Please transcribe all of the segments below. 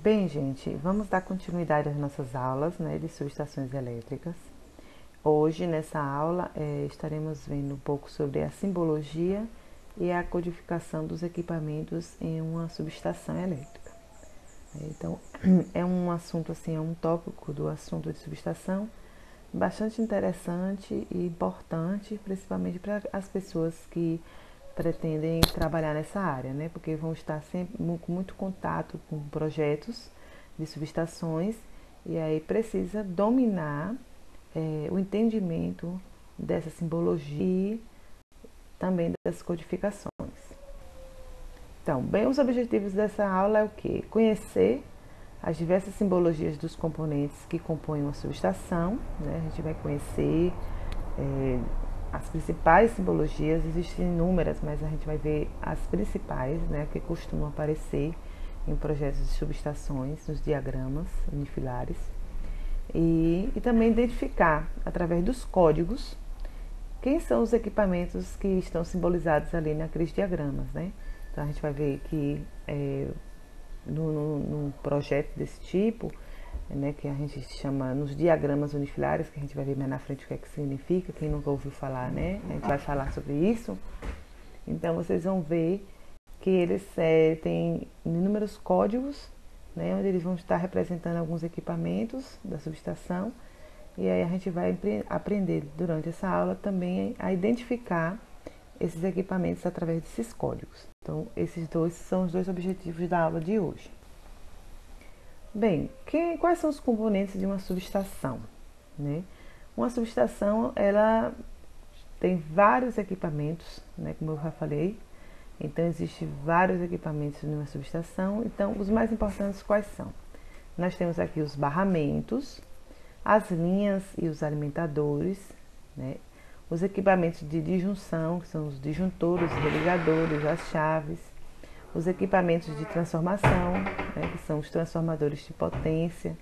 Bem, gente, vamos dar continuidade às nossas aulas, né, de subestações elétricas. Hoje, nessa aula, estaremos vendo um pouco sobre a simbologia e a codificação dos equipamentos em uma subestação elétrica. Então, é um assunto, assim, é um tópico do assunto de subestação bastante interessante e importante, principalmente para as pessoas que pretendem trabalhar nessa área, né? Porque vão estar sempre com muito contato com projetos de subestações e aí precisa dominar o entendimento dessa simbologia e também das codificações. Então, bem, os objetivos dessa aula é o quê? Conhecer as diversas simbologias dos componentes que compõem uma subestação, né? A gente vai conhecer as principais simbologias, existem inúmeras, mas a gente vai ver as principais, né, que costumam aparecer em projetos de subestações, nos diagramas unifilares, e também identificar, através dos códigos, quem são os equipamentos que estão simbolizados ali naqueles diagramas, né? Então a gente vai ver que num projeto desse tipo, né, que a gente chama nos diagramas unifilares, que a gente vai ver mais na frente o que é que significa, quem nunca ouviu falar, né? A gente vai falar sobre isso. Então vocês vão ver que eles têm inúmeros códigos, né, onde eles vão estar representando alguns equipamentos da subestação. E aí a gente vai aprender durante essa aula também a identificar esses equipamentos através desses códigos. Então, esses dois são os dois objetivos da aula de hoje. Bem, quais são os componentes de uma subestação, né? Uma subestação, ela tem vários equipamentos, né, como eu já falei. Então, existem vários equipamentos numa subestação. Então, os mais importantes quais são? Nós temos aqui os barramentos, as linhas e os alimentadores, né? Os equipamentos de disjunção, que são os disjuntores, os ligadores, as chaves, os equipamentos de transformação, né, que são os transformadores de potência,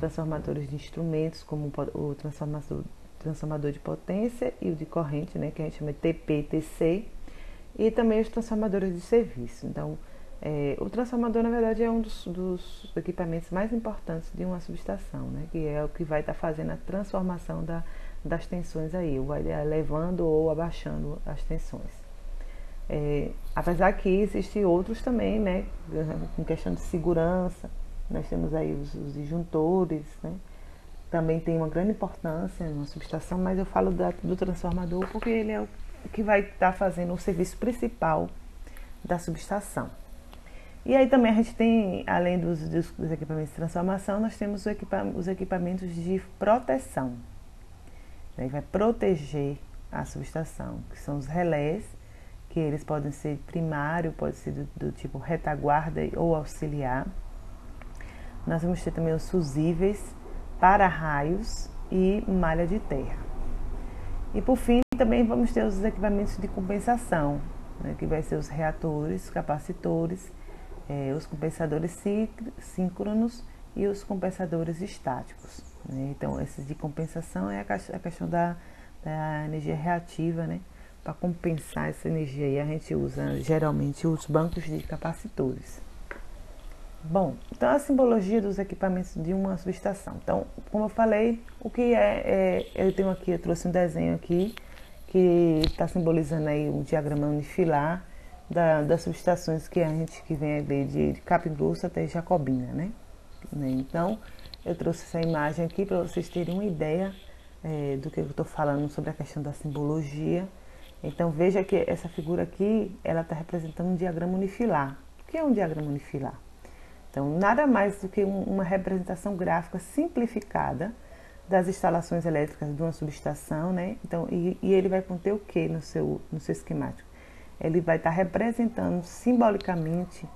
transformadores de instrumentos, como o transformador de potência e o de corrente, né, que a gente chama de TP e TC, e também os transformadores de serviço. Então, o transformador, na verdade, é um dos equipamentos mais importantes de uma subestação, né, que é o que vai estar fazendo a transformação das tensões aí, ou vai elevando ou abaixando as tensões. Apesar que existem outros também, né, com questão de segurança, nós temos aí os disjuntores, né, também tem uma grande importância numa subestação, mas eu falo do transformador porque ele é o que vai estar fazendo o serviço principal da subestação. E aí também a gente tem, além dos equipamentos de transformação, nós temos os equipamentos de proteção. Ele vai proteger a subestação, que são os relés, que eles podem ser primário, pode ser do tipo retaguarda ou auxiliar. Nós vamos ter também os fusíveis, para-raios e malha de terra. E por fim, também vamos ter os equipamentos de compensação, né, que vai ser os reatores, capacitores, os compensadores síncronos e os compensadores estáticos, né? Então, esses de compensação é a questão da energia reativa, né? Para compensar essa energia aí, a gente usa geralmente os bancos de capacitores. Bom, então a simbologia dos equipamentos de uma subestação. Então, como eu falei, o que eu trouxe um desenho aqui que está simbolizando aí um diagrama unifilar das subestações que vem ali de Capim Grosso até Jacobina, né? Então, eu trouxe essa imagem aqui para vocês terem uma ideia do que eu estou falando sobre a questão da simbologia. Então, veja que essa figura aqui, ela está representando um diagrama unifilar. O que é um diagrama unifilar? Então, nada mais do que uma representação gráfica simplificada das instalações elétricas de uma subestação, né? Então, e ele vai conter o que no seu esquemático? Ele vai estar representando simbolicamente,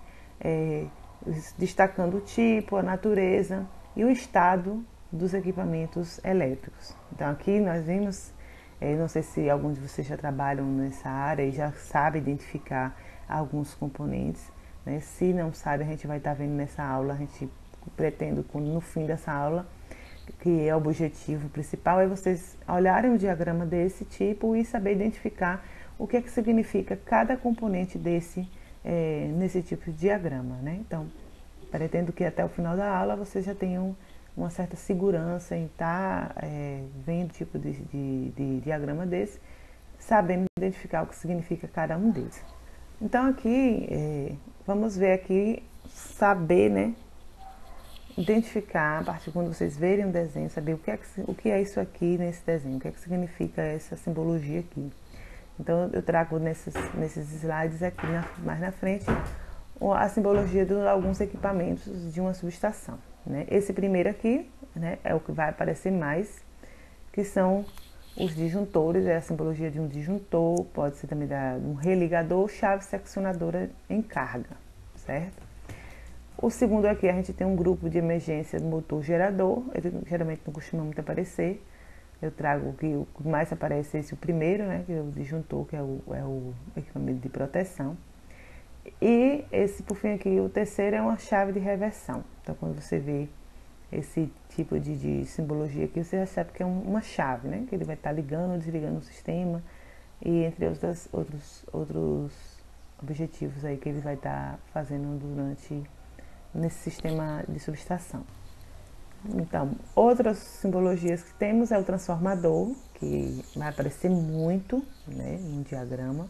destacando o tipo, a natureza e o estado dos equipamentos elétricos. Então, aqui nós vimos, não sei se alguns de vocês já trabalham nessa área e já sabem identificar alguns componentes, né? Se não sabe, a gente vai estar vendo nessa aula, a gente pretende, no fim dessa aula, que é o objetivo principal, é vocês olharem um diagrama desse tipo e saber identificar o que é que significa cada componente nesse tipo de diagrama, né? Então, Pretendo que até o final da aula vocês já tenham uma certa segurança em estar vendo tipo de diagrama desse, sabendo identificar o que significa cada um deles. Então aqui, vamos ver aqui, saber, né, identificar, a partir de quando vocês verem um desenho, saber o que é isso aqui nesse desenho, o que é que significa essa simbologia aqui. Então eu trago nesses slides aqui mais na frente a simbologia de alguns equipamentos de uma subestação, né? Esse primeiro aqui, né, é o que vai aparecer mais, que são os disjuntores, é a simbologia de um disjuntor, pode ser também de um religador, chave seccionadora em carga, certo? O segundo aqui, a gente tem um grupo de emergência do motor gerador, ele geralmente não costuma muito aparecer. Eu trago o que mais aparece, esse o primeiro, né, que é o disjuntor, que é o equipamento de proteção. E esse, por fim aqui, o terceiro é uma chave de reversão. Então, quando você vê esse tipo de simbologia aqui, você já sabe que é uma chave, né, que ele vai estar ligando ou desligando o sistema, e entre outros objetivos aí que ele vai estar fazendo nesse sistema de subestação. Então, outras simbologias que temos é o transformador, que vai aparecer muito, né, no diagrama,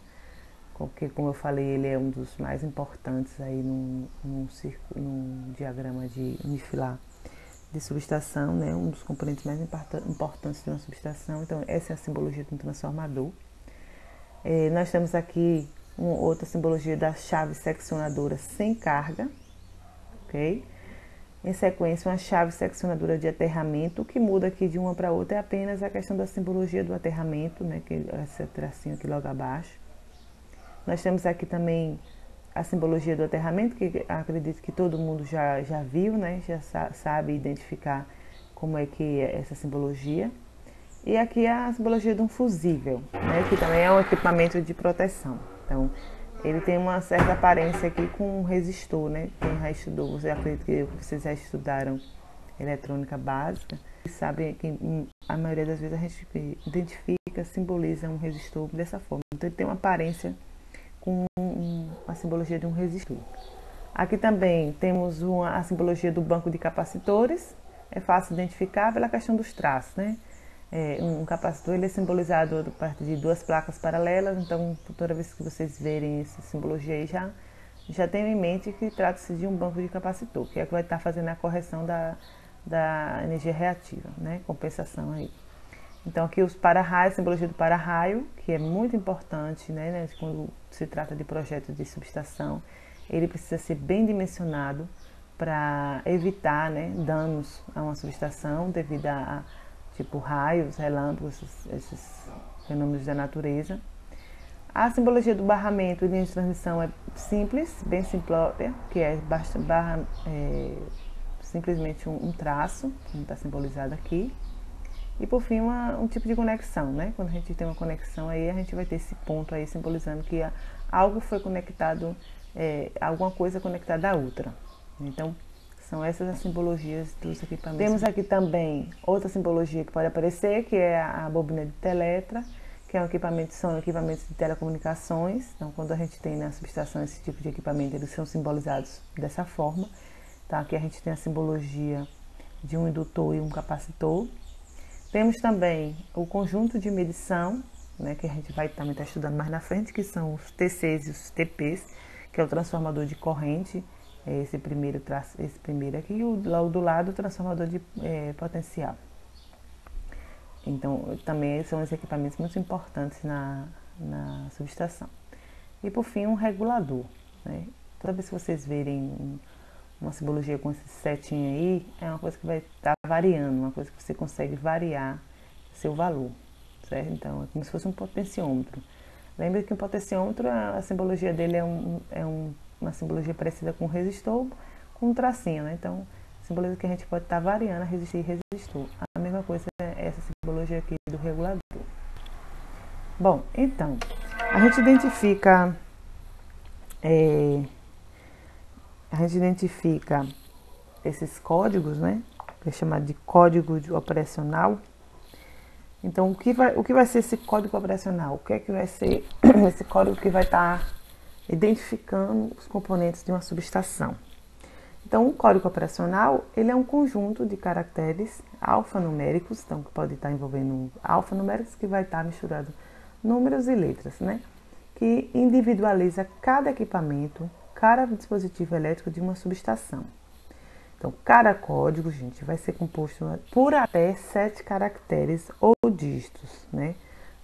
porque, como eu falei, ele é um dos mais importantes aí num diagrama de unifilar de subestação, né, um dos componentes mais importantes de uma subestação. Então, essa é a simbologia do transformador. Nós temos aqui outra simbologia da chave seccionadora sem carga, ok? Em sequência, uma chave seccionadora de aterramento. O que muda aqui de uma para outra é apenas a questão da simbologia do aterramento, né, que é esse tracinho aqui logo abaixo. Nós temos aqui também a simbologia do aterramento, que acredito que todo mundo já viu, né, já sabe identificar como é que é essa simbologia. E aqui é a simbologia de um fusível, né, que também é um equipamento de proteção. Então, ele tem uma certa aparência aqui com um resistor, né? Quem já estudou, eu acredito que vocês já estudaram eletrônica básica, sabem que a maioria das vezes a gente identifica, simboliza um resistor dessa forma. Então ele tem uma aparência com a simbologia de um resistor. Aqui também temos a simbologia do banco de capacitores, é fácil identificar pela questão dos traços, né? Um capacitor ele é simbolizado a partir de duas placas paralelas, então toda vez que vocês verem essa simbologia aí, já tenham em mente que trata-se de um banco de capacitor, que é que vai estar fazendo a correção da energia reativa, né? Compensação aí. Então aqui os para-raios, a simbologia do para-raio, que é muito importante, né? Quando se trata de projeto de subestação, ele precisa ser bem dimensionado para evitar, né, danos a uma subestação devido a tipo raios, relâmpagos, esses fenômenos da natureza. A simbologia do barramento e linha de transmissão é simples, bem simplória, que é simplesmente um traço, como está simbolizado aqui. E por fim, um tipo de conexão, né? Quando a gente tem uma conexão aí, a gente vai ter esse ponto aí simbolizando que algo foi conectado, alguma coisa conectada à outra. Então, são essas as simbologias dos equipamentos. Temos aqui também outra simbologia que pode aparecer, que é a bobina de teletra, que são equipamentos de telecomunicações. Então, quando a gente tem na subestação esse tipo de equipamento, eles são simbolizados dessa forma. Então, aqui a gente tem a simbologia de um indutor e um capacitor. Temos também o conjunto de medição, né, que a gente vai também estar estudando mais na frente, que são os TCs e os TPs, que é o transformador de corrente, esse primeiro aqui, e logo do lado o transformador de potencial. Então, também são os equipamentos muito importantes na subestação. E por fim, um regulador, né? Toda vez que vocês verem uma simbologia com esse setinho aí, é uma coisa que vai estar variando, uma coisa que você consegue variar seu valor, certo? Então, é como se fosse um potenciômetro. Lembre que o potenciômetro, a simbologia dele é uma simbologia parecida com um resistor, com um tracinho, né? Então, simboliza que a gente pode estar variando a resistir e resistor. A mesma coisa é essa simbologia aqui do regulador. Bom, então, a gente identifica esses códigos, né? Que é chamado de código operacional. Então, o que vai ser esse código operacional? O que é que vai ser esse código que vai estar identificando os componentes de uma subestação? Então, o código operacional, ele é um conjunto de caracteres alfanuméricos, então que pode estar envolvendo alfanuméricos, que vai estar misturado números e letras, né? Que individualiza cada equipamento, cada dispositivo elétrico de uma subestação. Então, cada código, gente, vai ser composto por até 7 caracteres ou dígitos, né?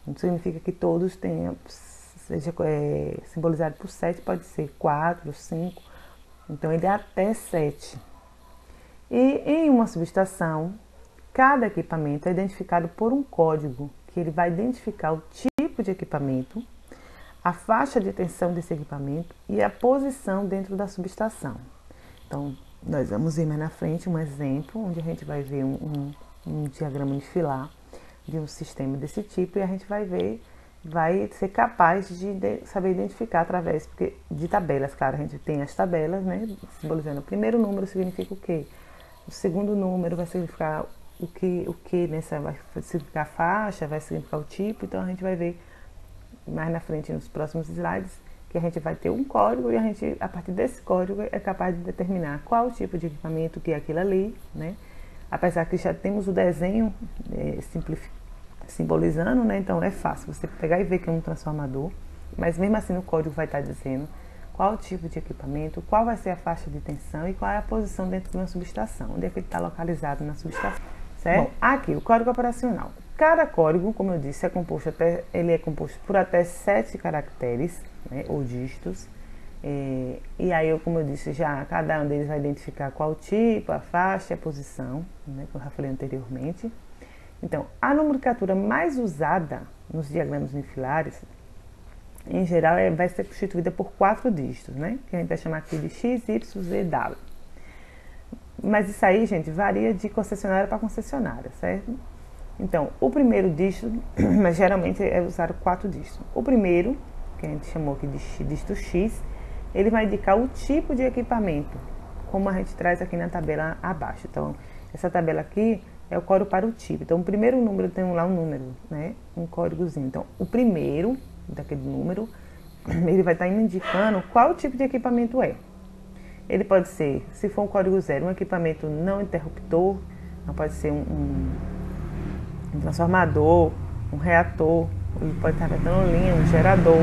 Não significa que todos tenham, seja simbolizado por 7, pode ser 4, 5, então ele é até 7. E em uma subestação, cada equipamento é identificado por um código, que ele vai identificar o tipo de equipamento, a faixa de tensão desse equipamento e a posição dentro da subestação. Então, nós vamos ver mais na frente um exemplo, onde a gente vai ver um diagrama unifilar de um sistema desse tipo e a gente vai ser capaz de saber identificar através de tabelas. Claro, a gente tem as tabelas, né, simbolizando o primeiro número significa o quê? O segundo número vai significar o que nessa vai significar a faixa, vai significar o tipo, então a gente vai ver mais na frente nos próximos slides que a gente vai ter um código e a gente, a partir desse código, é capaz de determinar qual o tipo de equipamento que é aquilo ali, né? Apesar que já temos o desenho simbolizando, né? Então é fácil você pegar e ver que é um transformador, mas mesmo assim no código vai estar dizendo qual o tipo de equipamento, qual vai ser a faixa de tensão e qual é a posição dentro de uma subestação, onde é que ele está localizado na subestação, certo? Bom, aqui o código operacional. Cada código, como eu disse, ele é composto por até 7 caracteres, né, ou dígitos. E aí, como eu disse, já cada um deles vai identificar qual tipo, a faixa e a posição, né, que eu já falei anteriormente. Então, a nomenclatura mais usada nos diagramas unifilares, em geral, vai ser constituída por 4 dígitos, né, que a gente vai chamar aqui de X, Y, Z, W. Mas isso aí, gente, varia de concessionária para concessionária, certo? Então, o primeiro dígito, mas geralmente é usado 4 dígitos. O primeiro, que a gente chamou aqui de dígito X, ele vai indicar o tipo de equipamento, como a gente traz aqui na tabela abaixo. Então, essa tabela aqui é o código para o tipo. Então, o primeiro número tem lá um número, né? Um códigozinho. Então, o primeiro daquele número, ele vai estar indicando qual tipo de equipamento é. Ele pode ser, se for um código 0, um equipamento não interruptor, não pode ser um transformador, um reator, ele pode estar metendo linha, um gerador,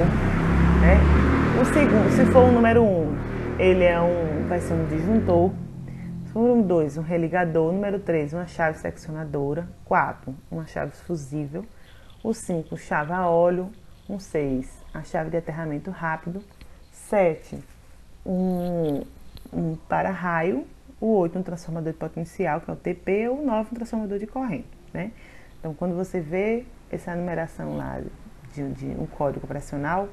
né? O segundo, se for o número 1, ele vai ser um disjuntor. Número 2, um religador. Número 3, uma chave seccionadora. 4, uma chave fusível. O 5, chave a óleo. 6, a chave de aterramento rápido. 7, um para-raio. O 8, um transformador de potencial, que é o TP. O 9, um transformador de corrente, né? Então, quando você vê essa numeração lá de um código operacional,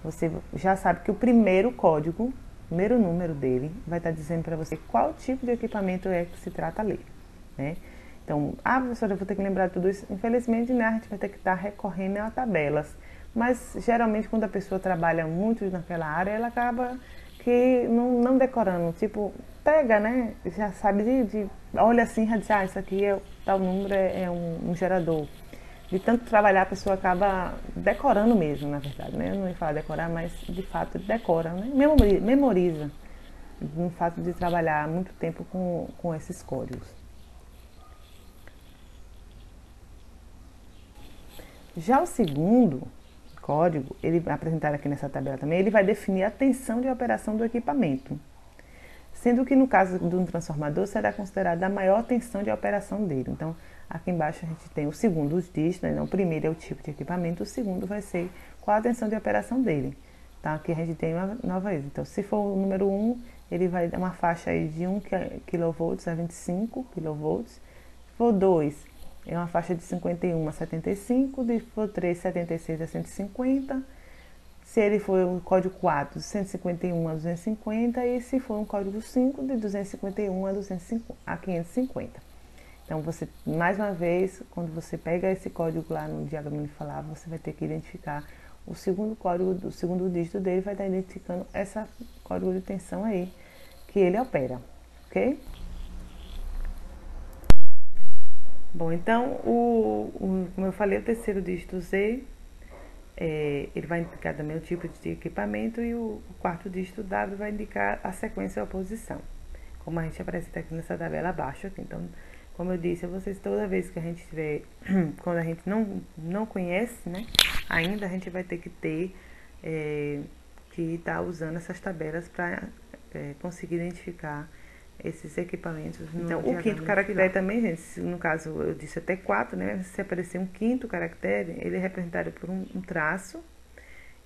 você já sabe que o primeiro código, o primeiro número dele, vai estar dizendo para você qual tipo de equipamento é que se trata ali, né? Então, professora, eu vou ter que lembrar tudo isso. Infelizmente, né, a gente vai ter que estar recorrendo a tabelas. Mas, geralmente, quando a pessoa trabalha muito naquela área, ela acaba que não decorando. Tipo, pega, né? Já sabe olha assim, já diz, isso aqui tal número é um gerador. De tanto trabalhar, a pessoa acaba decorando mesmo, na verdade, né? Eu não ia falar decorar, mas de fato decora, né? Memoriza, no fato de trabalhar muito tempo com esses códigos. Já o segundo código, ele apresentado aqui nessa tabela também, ele vai definir a tensão de operação do equipamento. Sendo que no caso de um transformador será considerada a maior tensão de operação dele. Então, aqui embaixo a gente tem o segundo, os dígitos, né? O primeiro é o tipo de equipamento, o segundo vai ser qual a tensão de operação dele. Tá? Aqui a gente tem uma nova vez. Então, se for o número 1, ele vai dar uma faixa aí de 1 kV a 25 kV. Se for 2, é uma faixa de 51 a 75, se for 3, 76 a 150. Se ele for o código 4, de 151 a 250, e se for um código 5, de 251 a 550. Então, você, mais uma vez, quando você pega esse código lá no diagrama unifilar, você vai ter que identificar o segundo código, o segundo dígito dele vai estar identificando esse código de tensão aí, que ele opera, ok? Bom, então, como eu falei, o terceiro dígito Z, ele vai indicar também o tipo de equipamento e o quarto dígito W vai indicar a sequência ou a posição. como a gente apresenta aqui nessa tabela abaixo. Então, como eu disse a vocês, toda vez que a gente tiver, quando a gente não conhece, né, ainda a gente vai ter que ter, que estar usando essas tabelas para conseguir identificar esses equipamentos. Então, o quinto caractere também, gente, no caso eu disse até 4, né, se aparecer um quinto caractere, ele é representado por um traço,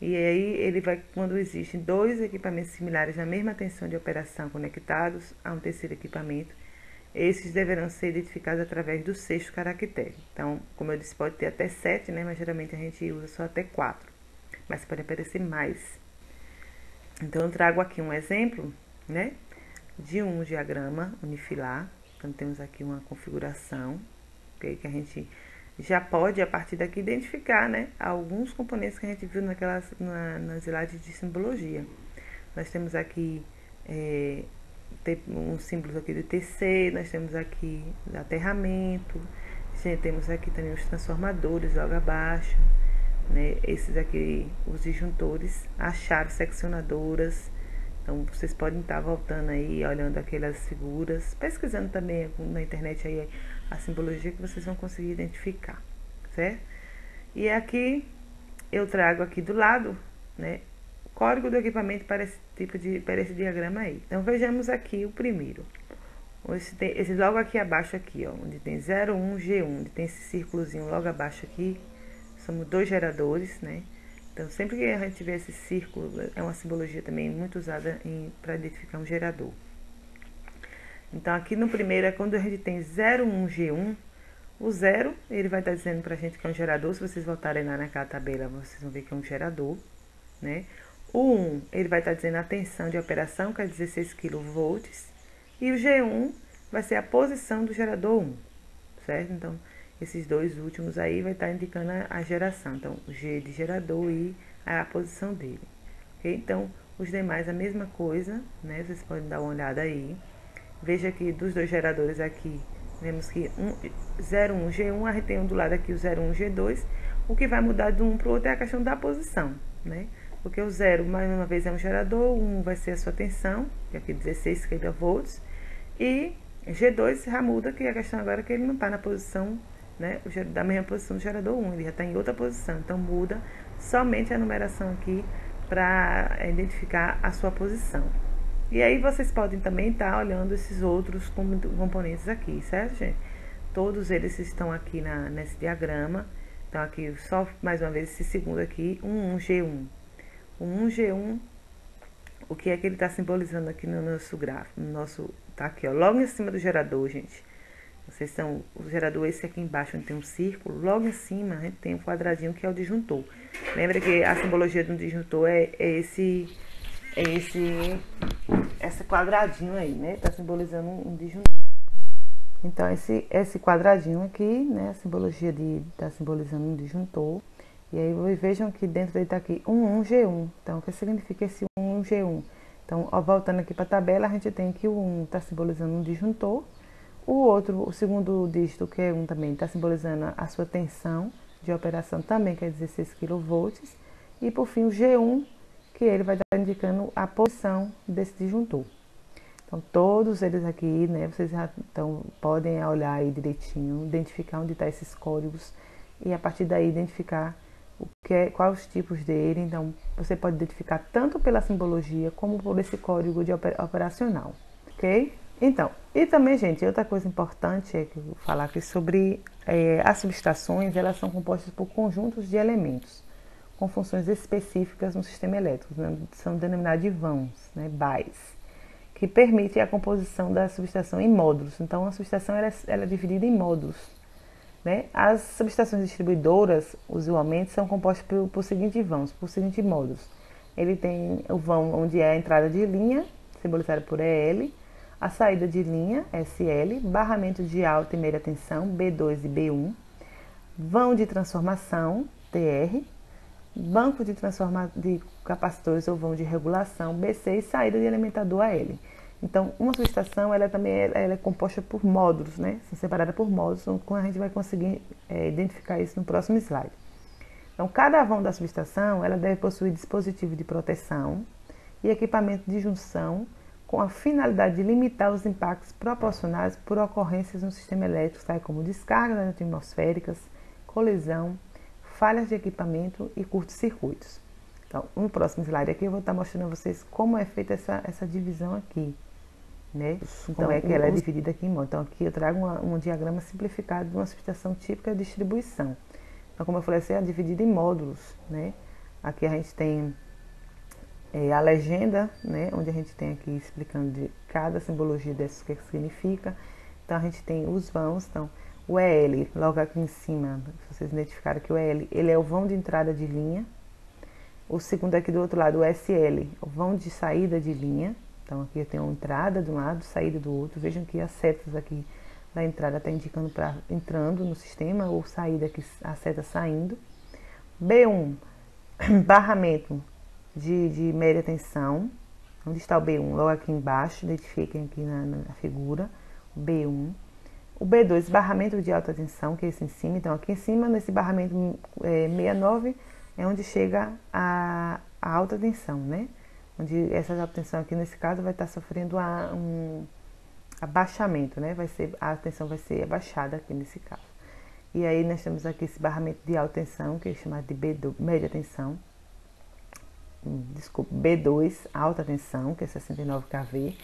e aí ele vai, quando existem dois equipamentos similares na mesma tensão de operação conectados a um terceiro equipamento, esses deverão ser identificados através do sexto caractere. Então, como eu disse, pode ter até 7, né, mas geralmente a gente usa só até 4, mas pode aparecer mais. Então, eu trago aqui um exemplo, né, de um diagrama unifilar. Então, temos aqui uma configuração, okay, que a gente já pode, a partir daqui, identificar, né, alguns componentes que a gente viu nas slides de simbologia. Nós temos aqui uns símbolos aqui do TC, nós temos aqui aterramento, temos aqui também os transformadores logo abaixo, né, esses aqui, os disjuntores, as chaves seccionadoras. Então, vocês podem estar voltando aí, olhando aquelas figuras, pesquisando também na internet aí a simbologia que vocês vão conseguir identificar, certo? E aqui, eu trago aqui do lado, né, o código do equipamento para esse diagrama aí. Então, vejamos aqui o primeiro. Esse logo aqui abaixo aqui, ó, onde tem 01G1, onde tem esse círculozinho logo abaixo aqui, somos 2 geradores, né? Então, sempre que a gente tiver esse círculo, é uma simbologia também muito usada para identificar um gerador. Então, aqui no primeiro é quando a gente tem 01G1, o 0, ele vai estar dizendo para a gente que é um gerador. Se vocês voltarem lá naquela tabela, vocês vão ver que é um gerador, né? O 1, ele vai estar dizendo a tensão de operação, que é 16 kV, e o G1 vai ser a posição do gerador 1, certo? Então, esses dois últimos aí vai estar indicando a geração. Então, o G de gerador e a posição dele. Okay? Então, os demais a mesma coisa, né? Vocês podem dar uma olhada aí. Veja que dos dois geradores aqui, vemos que 01G1, a gente tem um do lado aqui o 01G2. O que vai mudar de um para o outro é a questão da posição, né? Porque o 0, mais uma vez, é um gerador, o 1 vai ser a sua tensão, que é aqui 16 kV, e G2 já muda, que a questão agora é que ele não está na posição, né, da mesma posição do gerador 1, ele já está em outra posição, então muda somente a numeração aqui para identificar a sua posição. E aí vocês podem também estar olhando esses outros componentes aqui, certo, gente? Todos eles estão aqui nesse diagrama. Então aqui, só mais uma vez esse segundo aqui, 1G1. O 1G1, o que é que ele está simbolizando aqui no nosso gráfico? Tá aqui, ó, logo em cima do gerador, gente. O gerador esse aqui embaixo, onde tem um círculo, logo em cima a gente tem um quadradinho que é o disjuntor. Lembra que a simbologia de um disjuntor é esse quadradinho aí, né? Tá simbolizando um disjuntor. Então, esse quadradinho aqui, né? A simbologia tá simbolizando um disjuntor. E aí, vejam que dentro dele tá aqui 1G1. Então, o que significa esse 1G1? Então, ó, voltando aqui para a tabela, a gente tem que o 1 tá simbolizando um disjuntor. O segundo dígito, que é 1 também, está simbolizando a sua tensão de operação também, que é 16 kV. E, por fim, o G1, que ele vai estar indicando a posição desse disjuntor. Então, todos eles aqui, né, vocês já podem olhar aí direitinho, identificar onde estão esses códigos e, a partir daí, identificar quais os tipos dele. Então, você pode identificar tanto pela simbologia como por esse código de operacional, ok? Então, e também, gente, outra coisa importante é que eu vou falar aqui sobre as subestações. Elas são compostas por conjuntos de elementos com funções específicas no sistema elétrico, né? São denominados de vãos, né, BAEs, que permitem a composição da subestação em módulos. Então, a subestação ela é dividida em módulos, né? As subestações distribuidoras, usualmente, são compostas por seguintes vãos, por seguintes módulos. Ele tem o vão onde é a entrada de linha, simbolizada por EL, a saída de linha, SL, barramento de alta e média tensão, B2 e B1, vão de transformação, TR, banco de capacitores ou vão de regulação, BC, e saída de alimentador, AL. Então, uma subestação, ela é composta por módulos, né? São separadas por módulos, como a gente vai conseguir identificar isso no próximo slide. Então, cada vão da subestação, ela deve possuir dispositivo de proteção e equipamento de junção com a finalidade de limitar os impactos proporcionados por ocorrências no sistema elétrico, tais como descargas atmosféricas, colisão, falhas de equipamento e curtos-circuitos. Então, no próximo slide aqui eu vou estar mostrando a vocês como é feita essa divisão aqui, né? Como é que ela é dividida aqui em módulos. Então, aqui eu trago um diagrama simplificado de uma subestação típica de distribuição. Então, como eu falei, é dividida em módulos, né? Aqui a gente tem a legenda, né? Onde a gente tem aqui explicando de cada simbologia dessas, o que significa. Então, a gente tem os vãos. Então, o EL, logo aqui em cima, vocês identificaram que o EL, ele é o vão de entrada de linha. O segundo aqui do outro lado, o SL, o vão de saída de linha. Então, aqui eu tenho uma entrada de um lado, saída do outro. Vejam que as setas aqui da entrada está indicando para entrando no sistema, ou saída aqui, a seta saindo. B1, barramento de média tensão. Onde está o B1? Logo aqui embaixo, identifiquem aqui na figura. B1. O B2, barramento de alta tensão, que é esse em cima. Então, aqui em cima, nesse barramento 69, é onde chega a alta tensão, né? Onde essa alta tensão aqui, nesse caso, vai estar sofrendo um abaixamento, né? A tensão vai ser abaixada aqui nesse caso. E aí, nós temos aqui esse barramento de alta tensão, que é chamado de B2, média tensão. Desculpa, B2, alta tensão, que é 69 kV.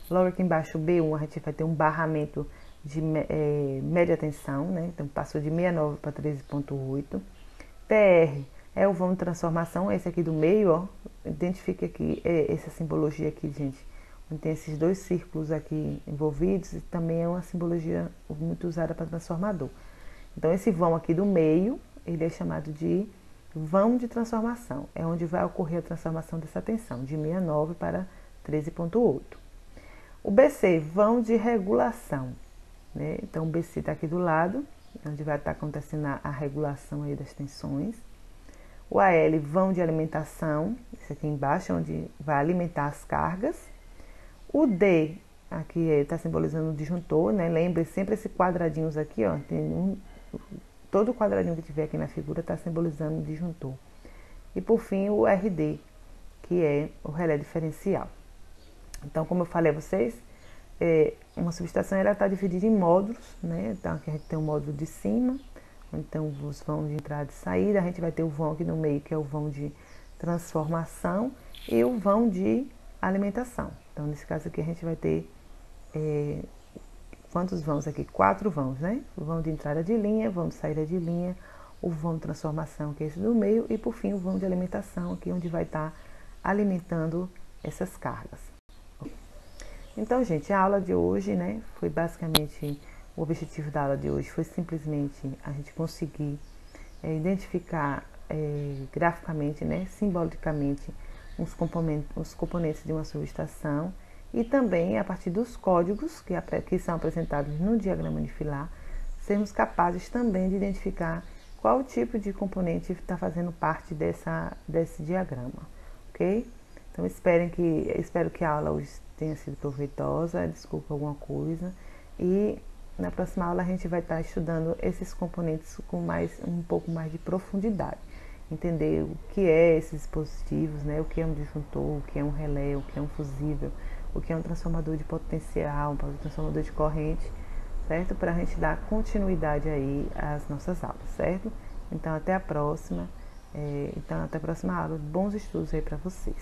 Logo aqui embaixo, o B1, a gente vai ter um barramento de média tensão, né? Então, passou de 69 para 13,8. TR é o vão de transformação, esse aqui do meio, ó. Identifique aqui essa simbologia aqui, gente. Onde tem esses dois círculos aqui envolvidos, e também é uma simbologia muito usada para transformador. Então, esse vão aqui do meio, ele é chamado de vão de transformação. É onde vai ocorrer a transformação dessa tensão, de 69 para 13,8. O BC, vão de regulação, né? Então, o BC está aqui do lado, onde vai estar acontecendo a regulação aí das tensões. O AL, vão de alimentação, esse aqui embaixo, onde vai alimentar as cargas. O D, aqui está simbolizando o disjuntor, né? Lembre sempre esses quadradinhos aqui, ó. Todo quadradinho que tiver aqui na figura está simbolizando o disjuntor. E por fim, o RD, que é o relé diferencial. Então, como eu falei a vocês, uma subestação está dividida em módulos, né? Então, aqui a gente tem o módulo de cima, então os vãos de entrada e saída. A gente vai ter o vão aqui no meio, que é o vão de transformação, e o vão de alimentação. Então, nesse caso aqui, a gente vai ter quantos vãos aqui? 4 vãos, né? O vão de entrada de linha, vão de saída de linha, o vão de transformação, que é esse do meio, e por fim o vão de alimentação, aqui onde vai estar alimentando essas cargas. Então, gente, a aula de hoje, né, foi basicamente, o objetivo da aula de hoje foi simplesmente a gente conseguir identificar graficamente, né, simbolicamente, os componentes de uma subestação, e também, a partir dos códigos que são apresentados no diagrama unifilar, sermos capazes também de identificar qual tipo de componente está fazendo parte desse diagrama, ok? Então, espero que a aula hoje tenha sido proveitosa, desculpa alguma coisa, e na próxima aula a gente vai estar estudando esses componentes com um pouco mais de profundidade. Entender o que é esses dispositivos, né? O que é um disjuntor, o que é um relé, o que é um fusível, o que é um transformador de potencial, um transformador de corrente, certo? Para a gente dar continuidade aí às nossas aulas, certo? Então, até a próxima. Até a próxima aula. Bons estudos aí para vocês.